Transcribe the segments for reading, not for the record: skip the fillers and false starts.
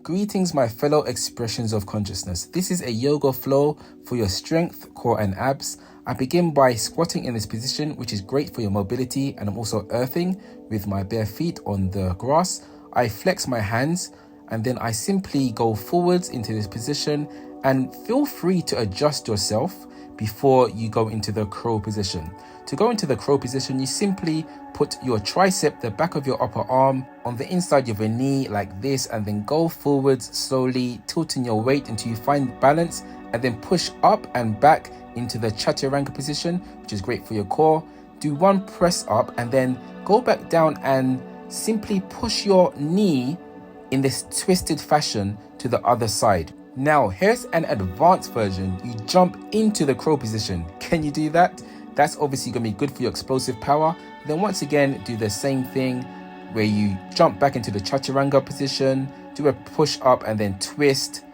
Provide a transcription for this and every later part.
Greetings, my fellow expressions of consciousness. This is a yoga flow for your strength, core and abs. I begin by squatting in this position, which is great for your mobility, and I'm also earthing with my bare feet on the grass. I flex my hands and then I simply go forwards into this position, and feel free to adjust yourself before you go into the crow position. To go into the crow position, you simply put your tricep, the back of your upper arm, on the inside of your knee like this, and then go forwards slowly, tilting your weight until you find balance, and then push up and back into the chaturanga position, which is great for your core. Do one press up and then go back down and simply push your knee in this twisted fashion to the other side. Now, here's an advanced version. You jump into the crow position. Can you do that? That's obviously going to be good for your explosive power. Then once again, do the same thing where you jump back into the chaturanga position, do a push up and then twist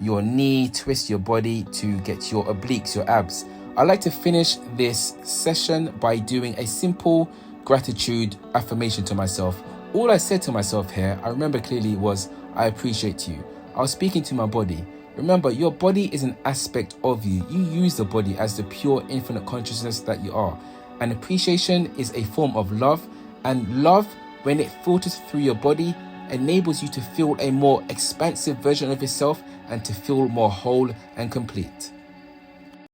your knee, twist your body to get your obliques, your abs. I like to finish this session by doing a simple gratitude affirmation to myself. All I said to myself here, I remember clearly, was I appreciate you. I was speaking to my body. Remember, your body is an aspect of you. You use the body as the pure infinite consciousness that you are. And appreciation is a form of love. And love, when it filters through your body, enables you to feel a more expansive version of yourself and to feel more whole and complete.